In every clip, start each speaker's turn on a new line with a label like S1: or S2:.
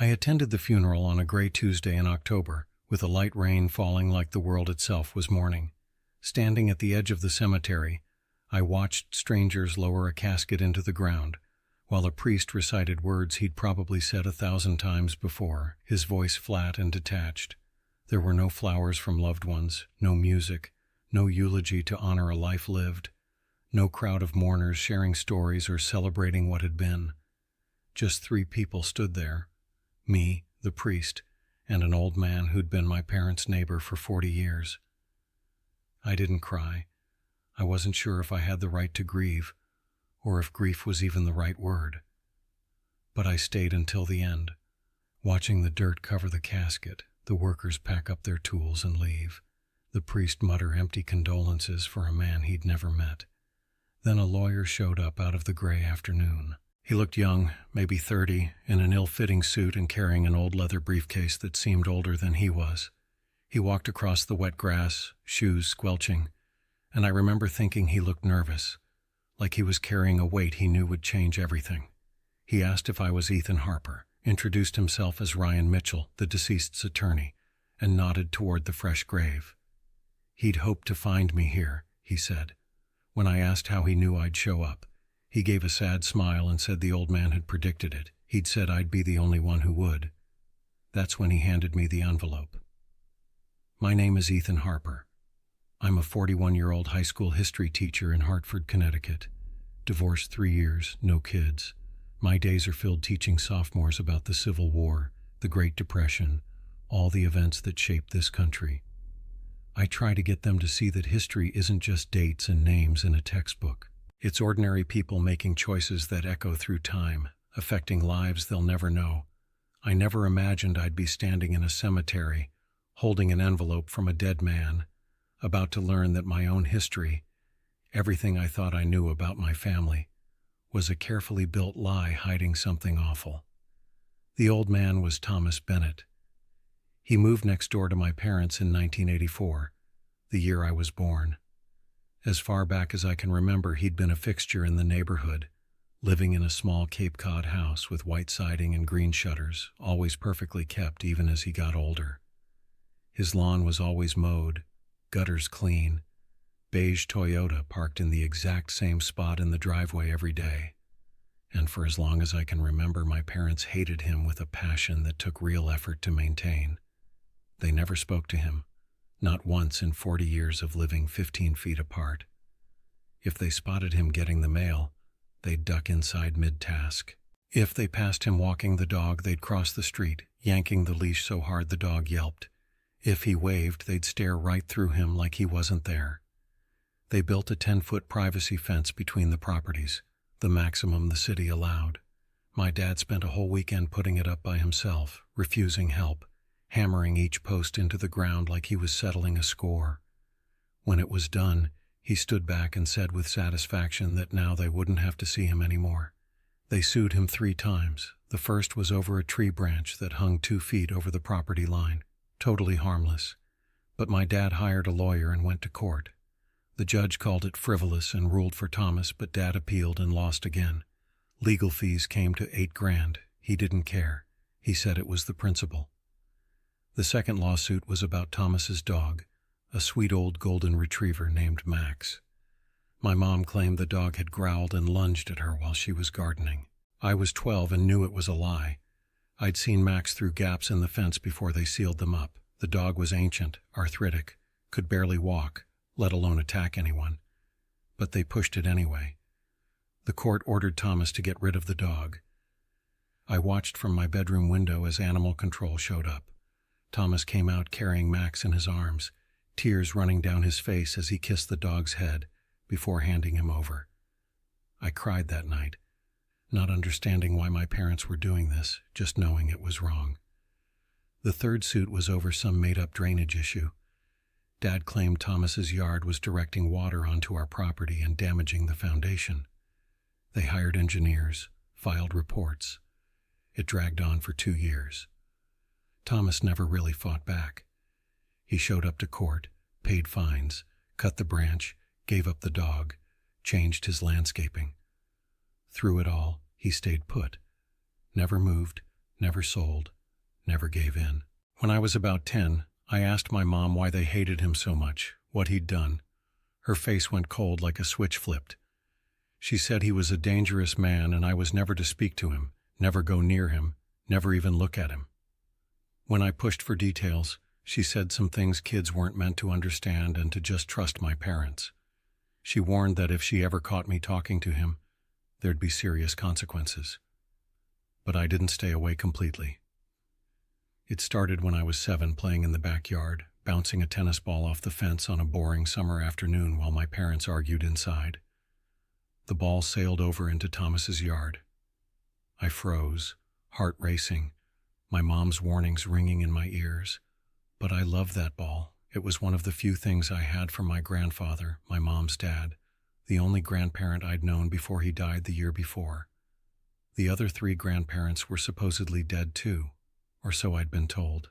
S1: I attended the funeral on a gray Tuesday in October, with a light rain falling like the world itself was mourning. Standing at the edge of the cemetery, I watched strangers lower a casket into the ground, while a priest recited words he'd probably said 1,000 times before, his voice flat and detached. There were no flowers from loved ones, no music, no eulogy to honor a life lived, no crowd of mourners sharing stories or celebrating what had been. Just 3 people stood there, me, the priest, and an old man who'd been my parents' neighbor for 40 years. I didn't cry. I wasn't sure if I had the right to grieve, or if grief was even the right word. But I stayed until the end, watching the dirt cover the casket, the workers pack up their tools and leave, the priest mutter empty condolences for a man he'd never met. Then a lawyer showed up out of the gray afternoon. He looked young, maybe 30, in an ill-fitting suit and carrying an old leather briefcase that seemed older than he was. He walked across the wet grass, shoes squelching, and I remember thinking he looked nervous, like he was carrying a weight he knew would change everything. He asked if I was Ethan Harper, introduced himself as Ryan Mitchell, the deceased's attorney, and nodded toward the fresh grave. He'd hoped to find me here, he said. When I asked how he knew I'd show up, he gave a sad smile and said the old man had predicted it. He'd said I'd be the only one who would. That's when he handed me the envelope. My name is Ethan Harper. I'm a 41-year-old high school history teacher in Hartford, Connecticut. Divorced 3 years, no kids. My days are filled teaching sophomores about the Civil War, the Great Depression, all the events that shaped this country. I try to get them to see that history isn't just dates and names in a textbook. It's ordinary people making choices that echo through time, affecting lives they'll never know. I never imagined I'd be standing in a cemetery, holding an envelope from a dead man, about to learn that my own history, everything I thought I knew about my family, was a carefully built lie hiding something awful. The old man was Thomas Bennett. He moved next door to my parents in 1984, the year I was born. As far back as I can remember, he'd been a fixture in the neighborhood, living in a small Cape Cod house with white siding and green shutters, always perfectly kept even as he got older. His lawn was always mowed, gutters clean, beige Toyota parked in the exact same spot in the driveway every day. And for as long as I can remember, my parents hated him with a passion that took real effort to maintain. They never spoke to him, not once in 40 years of living 15 feet apart. If they spotted him getting the mail, they'd duck inside mid-task. If they passed him walking the dog, they'd cross the street, yanking the leash so hard the dog yelped. If he waved, they'd stare right through him like he wasn't there. They built a 10-foot privacy fence between the properties, the maximum the city allowed. My dad spent a whole weekend putting it up by himself, refusing help, hammering each post into the ground like he was settling a score. When it was done, he stood back and said with satisfaction that now they wouldn't have to see him anymore. They sued him 3 times. The first was over a tree branch that hung 2 feet over the property line. Totally harmless. But my dad hired a lawyer and went to court. The judge called it frivolous and ruled for Thomas, but Dad appealed and lost again. Legal fees came to $8,000. He didn't care. He said it was the principle. The second lawsuit was about Thomas's dog, a sweet old golden retriever named Max. My mom claimed the dog had growled and lunged at her while she was gardening. I was 12 and knew it was a lie. I'd seen Max through gaps in the fence before they sealed them up. The dog was ancient, arthritic, could barely walk, let alone attack anyone. But they pushed it anyway. The court ordered Thomas to get rid of the dog. I watched from my bedroom window as animal control showed up. Thomas came out carrying Max in his arms, tears running down his face as he kissed the dog's head before handing him over. I cried that night, not understanding why my parents were doing this, just knowing it was wrong. The third suit was over some made-up drainage issue. Dad claimed Thomas's yard was directing water onto our property and damaging the foundation. They hired engineers, filed reports. It dragged on for 2 years. Thomas never really fought back. He showed up to court, paid fines, cut the branch, gave up the dog, changed his landscaping. Through it all, he stayed put, never moved, never sold, never gave in. When I was about 10, I asked my mom why they hated him so much, what he'd done. Her face went cold like a switch flipped. She said he was a dangerous man and I was never to speak to him, never go near him, never even look at him. When I pushed for details, she said some things kids weren't meant to understand and to just trust my parents. She warned that if she ever caught me talking to him, there'd be serious consequences. But I didn't stay away completely. It started when I was 7, playing in the backyard, bouncing a tennis ball off the fence on a boring summer afternoon while my parents argued inside. The ball sailed over into Thomas's yard. I froze, heart racing, my mom's warnings ringing in my ears. But I loved that ball. It was one of the few things I had from my grandfather, my mom's dad, the only grandparent I'd known before he died the year before. The other 3 grandparents were supposedly dead too, or so I'd been told.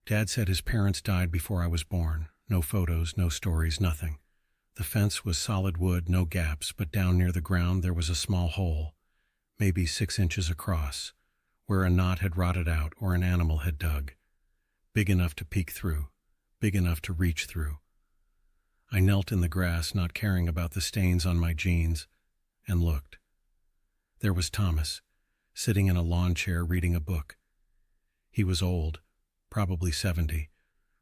S1: Dad said his parents died before I was born. No photos, no stories, nothing. The fence was solid wood, no gaps, but down near the ground there was a small hole, maybe 6 inches across, where a knot had rotted out or an animal had dug. Big enough to peek through, big enough to reach through. I knelt in the grass, not caring about the stains on my jeans, and looked. There was Thomas, sitting in a lawn chair reading a book. He was old, probably 70,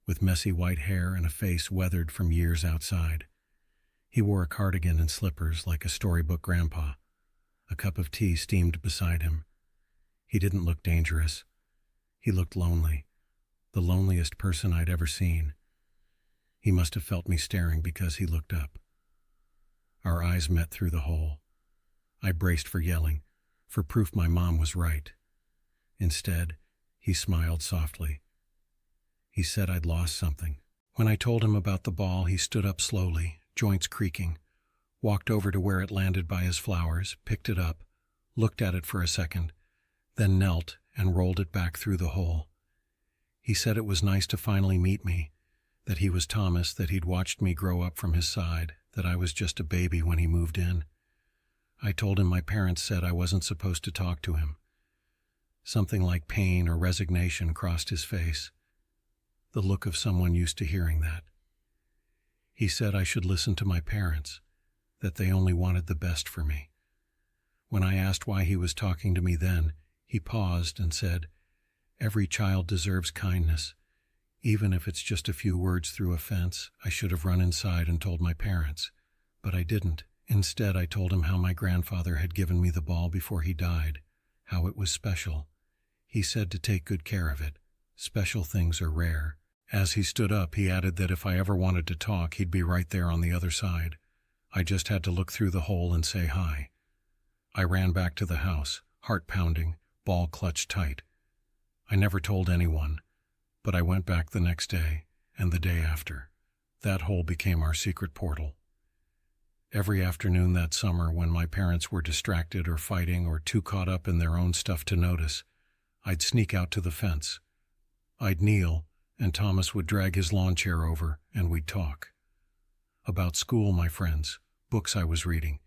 S1: with messy white hair and a face weathered from years outside. He wore a cardigan and slippers like a storybook grandpa. A cup of tea steamed beside him. He didn't look dangerous. He looked lonely, the loneliest person I'd ever seen. He must have felt me staring because he looked up. Our eyes met through the hole. I braced for yelling, for proof my mom was right. Instead, he smiled softly. He said I'd lost something. When I told him about the ball, he stood up slowly, joints creaking, walked over to where it landed by his flowers, picked it up, looked at it for a second, then knelt and rolled it back through the hole. He said it was nice to finally meet me, that he was Thomas, that he'd watched me grow up from his side, that I was just a baby when he moved in. I told him my parents said I wasn't supposed to talk to him. Something like pain or resignation crossed his face, the look of someone used to hearing that. He said I should listen to my parents, that they only wanted the best for me. When I asked why he was talking to me then, he paused and said, "Every child deserves kindness. Even if it's just a few words through a fence, I should have run inside and told my parents. But I didn't. Instead, I told him how my grandfather had given me the ball before he died, how it was special. He said to take good care of it. Special things are rare." As he stood up, he added that if I ever wanted to talk, he'd be right there on the other side. I just had to look through the hole and say hi. I ran back to the house, heart pounding, ball clutched tight. I never told anyone, but I went back the next day and the day after. That hole became our secret portal. Every afternoon that summer, when my parents were distracted or fighting or too caught up in their own stuff to notice, I'd sneak out to the fence. I'd kneel, and Thomas would drag his lawn chair over, and we'd talk. About school, my friends, books I was reading.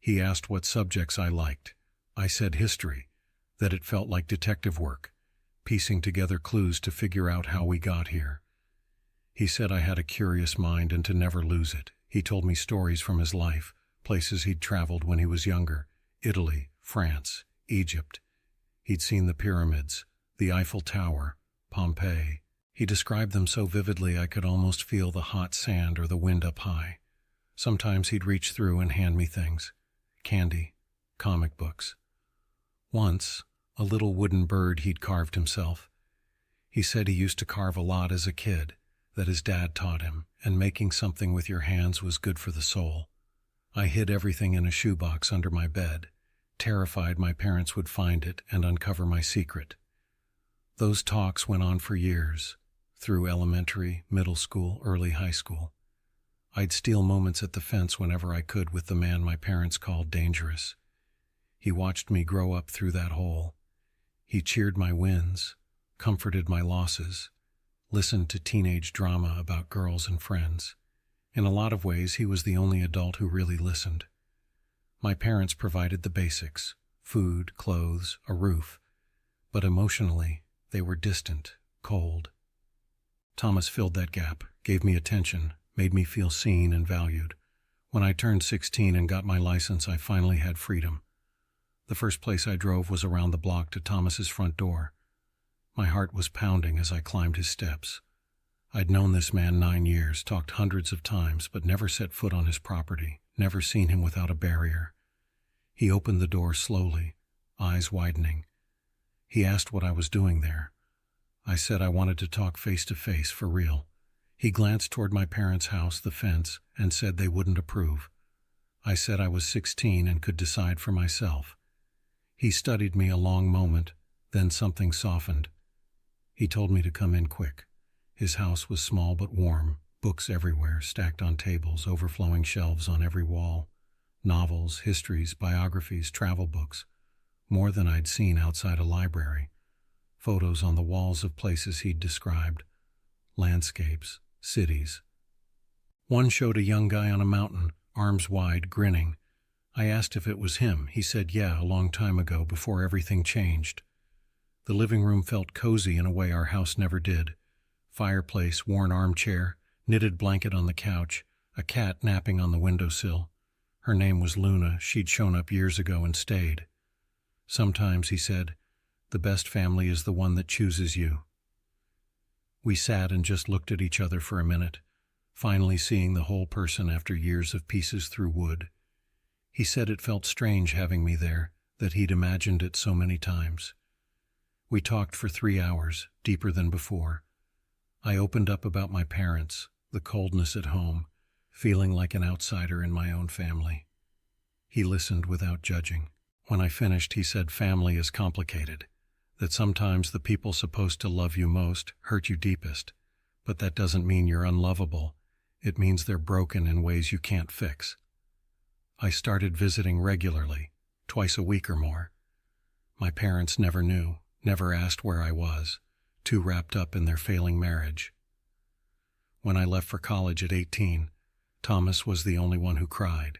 S1: He asked what subjects I liked. I said history, that it felt like detective work, piecing together clues to figure out how we got here. He said I had a curious mind and to never lose it. He told me stories from his life, places he'd traveled when he was younger, Italy, France, Egypt. He'd seen the pyramids, the Eiffel Tower, Pompeii. He described them so vividly I could almost feel the hot sand or the wind up high. Sometimes he'd reach through and hand me things, candy, comic books. Once, a little wooden bird he'd carved himself. He said he used to carve a lot as a kid, that his dad taught him, and making something with your hands was good for the soul. I hid everything in a shoebox under my bed, terrified my parents would find it and uncover my secret. Those talks went on for years, through elementary, middle school, early high school. I'd steal moments at the fence whenever I could with the man my parents called dangerous. He watched me grow up through that hole. He cheered my wins, comforted my losses, listened to teenage drama about girls and friends. In a lot of ways, he was the only adult who really listened. My parents provided the basics: food, clothes, a roof. but emotionally, they were distant, cold. Thomas filled that gap, gave me attention, made me feel seen and valued. When I turned 16 and got my license, I finally had freedom. The first place I drove was around the block to Thomas's front door. My heart was pounding as I climbed his steps. I'd known this man 9 years, talked hundreds of times, but never set foot on his property, never seen him without a barrier. He opened the door slowly, eyes widening. He asked what I was doing there. I said I wanted to talk face to face, for real. He glanced toward my parents' house, the fence, and said they wouldn't approve. I said I was 16 and could decide for myself. He studied me a long moment, then something softened. He told me to come in quick. His house was small but warm, books everywhere, stacked on tables, overflowing shelves on every wall. Novels, histories, biographies, travel books. More than I'd seen outside a library. Photos on the walls of places he'd described. Landscapes, cities. One showed a young guy on a mountain, arms wide, grinning. I asked if it was him. He said, yeah, a long time ago, before everything changed. The living room felt cozy in a way our house never did. Fireplace, worn armchair, knitted blanket on the couch, a cat napping on the windowsill. Her name was Luna. She'd shown up years ago and stayed. Sometimes, he said, the best family is the one that chooses you. We sat and just looked at each other for a minute, finally seeing the whole person after years of pieces through wood. He said it felt strange having me there, that he'd imagined it so many times. We talked for 3 hours, deeper than before. I opened up about my parents, the coldness at home, feeling like an outsider in my own family. He listened without judging. When I finished, he said family is complicated, that sometimes the people supposed to love you most hurt you deepest, but that doesn't mean you're unlovable. It means they're broken in ways you can't fix. I started visiting regularly, twice a week or more. My parents never knew, never asked where I was, too wrapped up in their failing marriage. When I left for college at 18, Thomas was the only one who cried.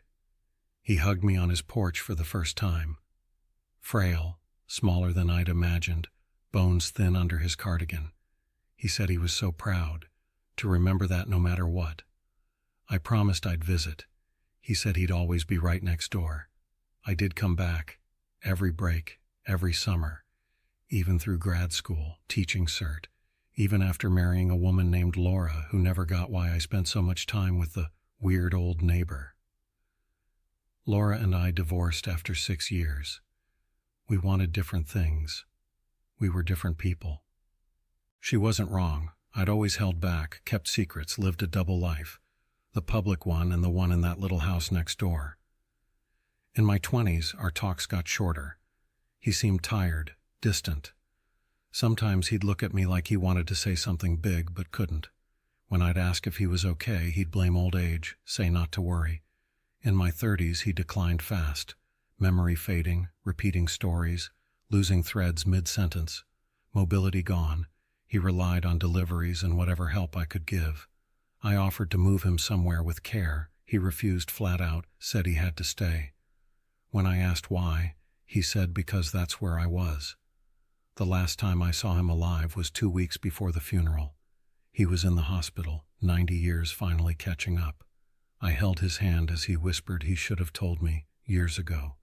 S1: He hugged me on his porch for the first time. Frail, smaller than I'd imagined, bones thin under his cardigan. He said he was so proud, to remember that no matter what. I promised I'd visit. He said he'd always be right next door. I did come back, every break, every summer, even through grad school, teaching cert, even after marrying a woman named Laura who never got why I spent so much time with the weird old neighbor. Laura and I divorced after 6 years. We wanted different things. We were different people. She wasn't wrong. I'd always held back, kept secrets, lived a double life, the public one and the one in that little house next door. In my 20s, our talks got shorter. He seemed tired, distant. Sometimes he'd look at me like he wanted to say something big but couldn't. When I'd ask if he was okay, he'd blame old age, say not to worry. In my 30s, he declined fast, memory fading, repeating stories, losing threads mid-sentence, mobility gone. He relied on deliveries and whatever help I could give. I offered to move him somewhere with care. He refused flat out, said he had to stay. When I asked why, he said because that's where I was. The last time I saw him alive was 2 weeks before the funeral. He was in the hospital, 90 years finally catching up. I held his hand as he whispered he should have told me years ago.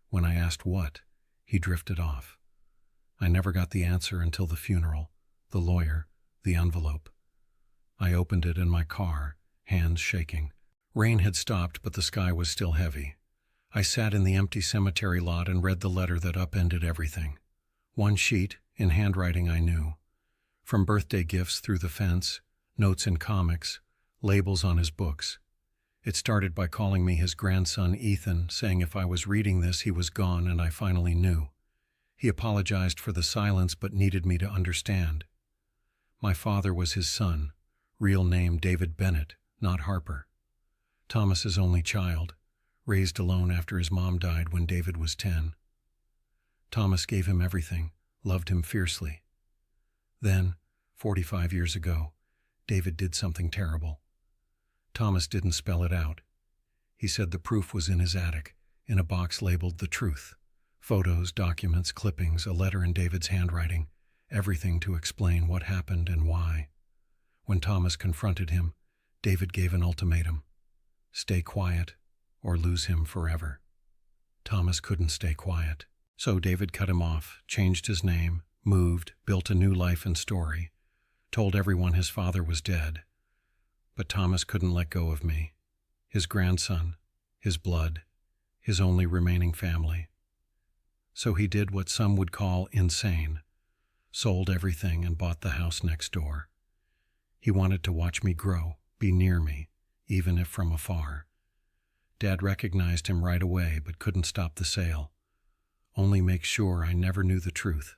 S1: When I asked what, he drifted off. I never got the answer until the funeral, the lawyer, the envelope. I opened it in my car, hands shaking. Rain had stopped, but the sky was still heavy. I sat in the empty cemetery lot and read the letter that upended everything. One sheet, in handwriting I knew. From birthday gifts through the fence, notes in comics, labels on his books. It started by calling me his grandson Ethan, saying if I was reading this he was gone, and I finally knew. He apologized for the silence but needed me to understand. My father was his son, real name David Bennett, not Harper. Thomas's only child, raised alone after his mom died when David was 10. Thomas gave him everything, loved him fiercely. Then, 45 years ago, David did something terrible. Thomas didn't spell it out. He said the proof was in his attic, in a box labeled The Truth, Photos, documents, clippings, a letter in David's handwriting, everything to explain what happened and why. When Thomas confronted him, David gave an ultimatum: stay quiet or lose him forever. Thomas couldn't stay quiet, so David cut him off, changed his name, moved, built a new life and story, told everyone his father was dead. But Thomas couldn't let go of me, his grandson, his blood, his only remaining family. So he did what some would call insane, sold everything and bought the house next door. He wanted to watch me grow, be near me, even if from afar. Dad recognized him right away but couldn't stop the sale, only make sure I never knew the truth.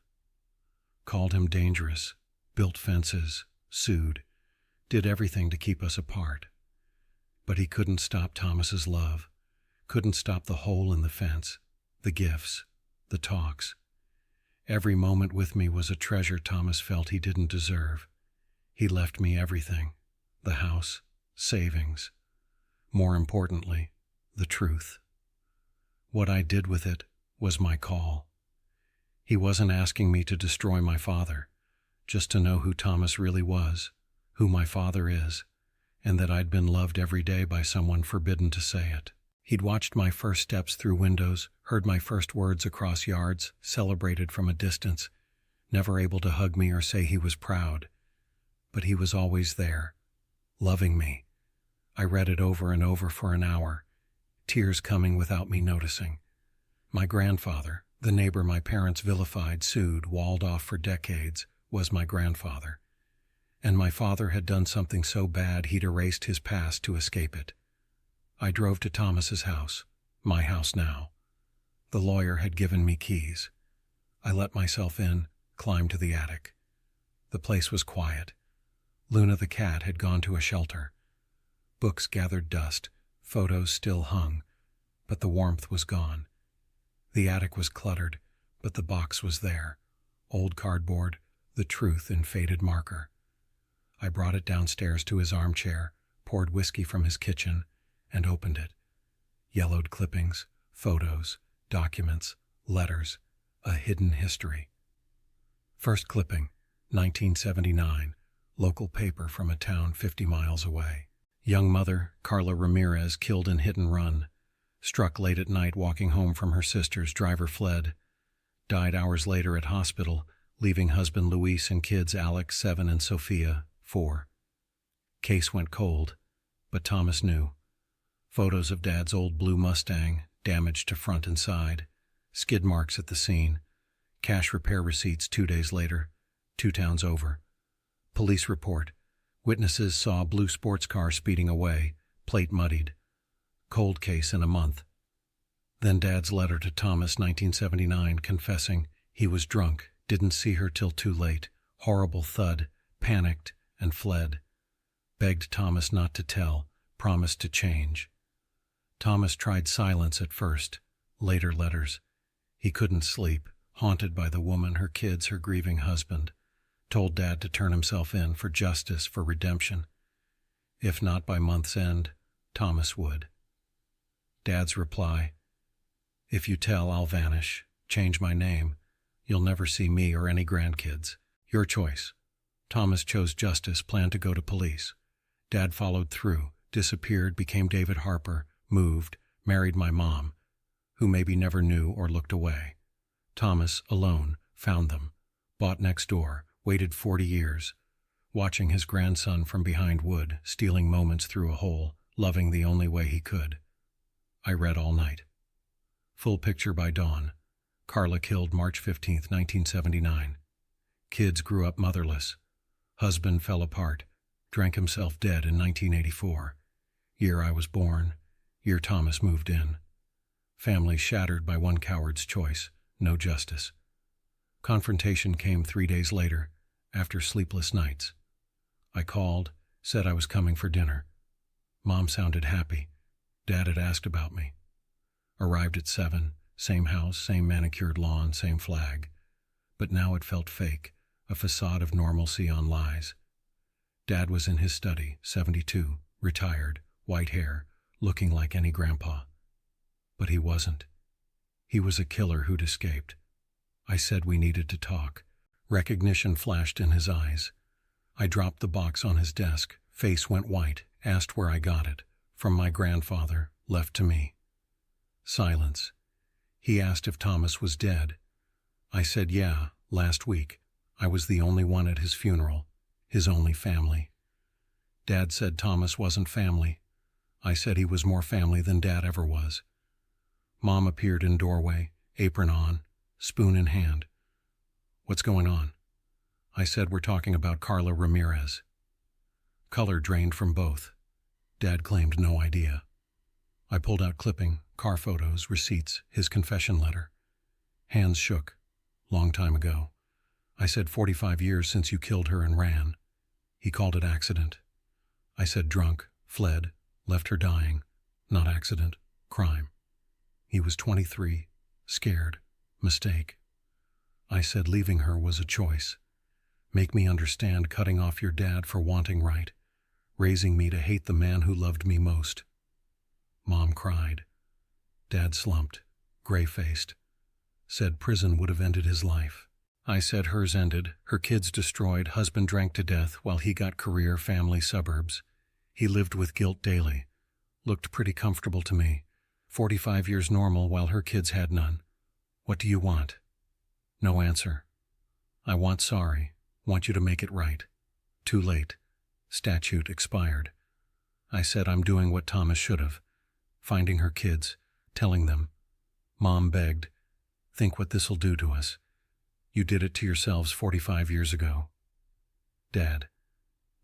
S1: Called him dangerous, built fences, sued, did everything to keep us apart. But he couldn't stop Thomas's love, couldn't stop the hole in the fence, the gifts, the talks. Every moment with me was a treasure Thomas felt he didn't deserve. He left me everything: the house, savings. More importantly, the truth. What I did with it was my call. He wasn't asking me to destroy my father, just to know who Thomas really was, who my father is, and that I'd been loved every day by someone forbidden to say it. He'd watched my first steps through windows, heard my first words across yards, celebrated from a distance, never able to hug me or say he was proud. But he was always there, loving me. I read it over and over for an hour, tears coming without me noticing. My grandfather, the neighbor my parents vilified, sued, walled off for decades, was my grandfather. And my father had done something so bad he'd erased his past to escape it. I drove to Thomas's house, my house now. The lawyer had given me keys. I let myself in, climbed to the attic. The place was quiet. Luna the cat had gone to a shelter. Books gathered dust, photos still hung, but the warmth was gone. The attic was cluttered, but the box was there. Old cardboard, the truth in faded marker. I brought it downstairs to his armchair, poured whiskey from his kitchen, and opened it. Yellowed clippings, photos, documents, letters, a hidden history. First clipping, 1979, local paper from a town 50 miles away. Young mother, Carla Ramirez, killed in hit and run. Struck late at night walking home from her sister's, driver fled. Died hours later at hospital, leaving husband Luis and kids Alex, 7, and Sophia, 4. Case went cold, but Thomas knew. Photos of Dad's old blue Mustang, damaged to front and side, skid marks at the scene, cash repair receipts 2 days later, 2 towns over. Police report: witnesses saw a blue sports car speeding away, plate muddied. Cold case in a month. Then Dad's letter to Thomas, 1979, confessing he was drunk, didn't see her till too late, horrible thud, panicked, and fled. Begged Thomas not to tell, promised to change. Thomas tried silence at first, later letters. He couldn't sleep, haunted by the woman, her kids, her grieving husband. Told Dad to turn himself in for justice, for redemption. If not by month's end, Thomas would. Dad's reply: if you tell, I'll vanish, change my name. You'll never see me or any grandkids. Your choice. Thomas chose justice, planned to go to police. Dad followed through, disappeared, became David Harper, moved, married my mom, who maybe never knew or looked away. Thomas, alone, found them, bought next door, waited 40 years, watching his grandson from behind wood, stealing moments through a hole, loving the only way he could. I read all night. Full picture by dawn. Carla killed March 15, 1979. Kids grew up motherless. Husband fell apart, drank himself dead in 1984. Year I was born, year Thomas moved in. Family shattered by one coward's choice, no justice. Confrontation came 3 days later, after sleepless nights. I called, said I was coming for dinner. Mom sounded happy. Dad had asked about me. Arrived at 7, same house, same manicured lawn, same flag. But now it felt fake, a facade of normalcy on lies. Dad was in his study, 72, retired, white hair, looking like any grandpa. But he wasn't. He was a killer who'd escaped. I said we needed to talk. Recognition flashed in his eyes. I dropped the box on his desk, face went white, asked where I got it. From my grandfather, left to me. Silence. He asked if Thomas was dead. I said yeah, last week. I was the only one at his funeral, his only family. Dad said Thomas wasn't family. I said he was more family than Dad ever was. Mom appeared in doorway, apron on, spoon in hand. What's going on? I said we're talking about Carla Ramirez. Color drained from both. Dad claimed no idea. I pulled out clipping, car photos, receipts, his confession letter. Hands shook. Long time ago. I said 45 years since you killed her and ran. He called it accident. I said drunk, fled, left her dying. Not accident, crime. He was 23, scared, mistake. I said leaving her was a choice. Make me understand cutting off your dad for wanting right, raising me to hate the man who loved me most. Mom cried. Dad slumped, gray-faced. Said prison would have ended his life. I said hers ended, her kids destroyed, husband drank to death while he got career, family, suburbs. He lived with guilt daily. Looked pretty comfortable to me. 45 years normal while her kids had none. What do you want? No answer. I want sorry. Want you to make it right. Too late. Statute expired. I said I'm doing what Thomas should have. Finding her kids. Telling them. Mom begged. Think what this'll do to us. You did it to yourselves 45 years ago. Dad.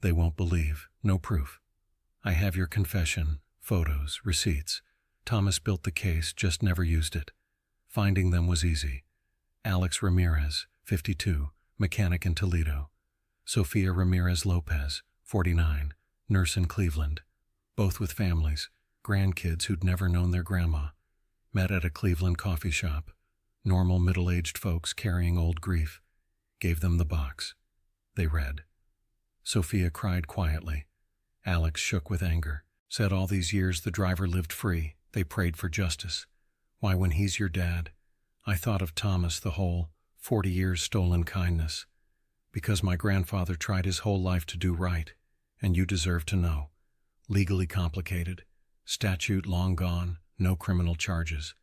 S1: They won't believe. No proof. I have your confession, photos, receipts. Thomas built the case, just never used it. Finding them was easy. Alex Ramirez, 52, mechanic in Toledo. Sophia Ramirez Lopez, 49, nurse in Cleveland. Both with families, grandkids who'd never known their grandma. Met at a Cleveland coffee shop. Normal middle-aged folks carrying old grief. Gave them the box. They read. Sophia cried quietly. Alex shook with anger. Said all these years the driver lived free. They prayed for justice. Why, when he's your dad? I thought of Thomas the whole 40 years stolen kindness. Because my grandfather tried his whole life to do right, and you deserve to know. Legally complicated. Statute long gone. No criminal charges.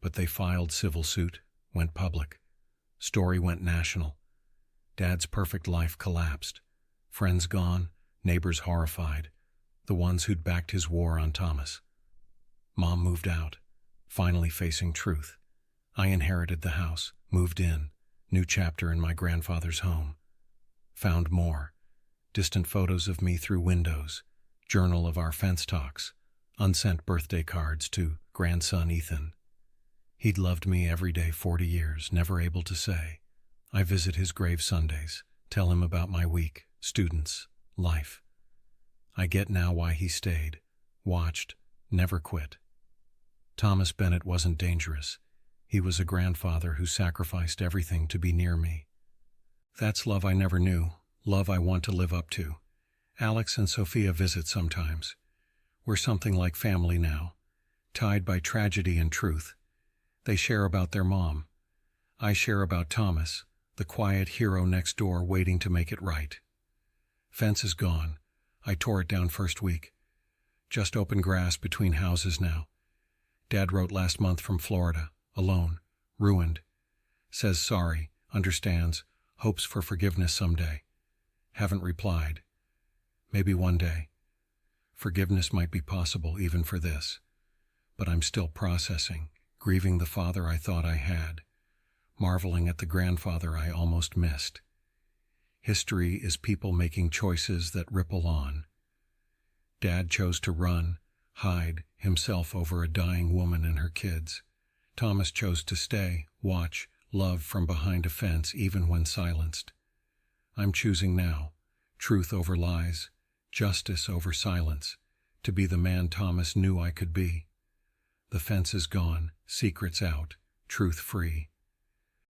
S1: But they filed civil suit, went public. Story went national. Dad's perfect life collapsed. Friends gone, neighbors horrified. The ones who'd backed his war on Thomas. Mom moved out, finally facing truth. I inherited the house, moved in, new chapter in my grandfather's home. Found more. Distant photos of me through windows, journal of our fence talks, unsent birthday cards to grandson Ethan. He'd loved me every day 40 years, never able to say. I visit his grave Sundays, tell him about my week, students, life. I get now why he stayed, watched, never quit. Thomas Bennett wasn't dangerous. He was a grandfather who sacrificed everything to be near me. That's love I never knew, love I want to live up to. Alex and Sophia visit sometimes. We're something like family now, tied by tragedy and truth. They share about their mom. I share about Thomas, the quiet hero next door waiting to make it right. Fence is gone. I tore it down first week. Just open grass between houses now. Dad wrote last month from Florida, alone, ruined. Says sorry, understands, hopes for forgiveness someday. Haven't replied. Maybe one day. Forgiveness might be possible even for this. But I'm still processing, grieving the father I thought I had, marveling at the grandfather I almost missed. History is people making choices that ripple on. Dad chose to run, hide himself over a dying woman and her kids. Thomas chose to stay, watch, love from behind a fence even when silenced. I'm choosing now, truth over lies, justice over silence, to be the man Thomas knew I could be. The fence is gone, secrets out, truth free.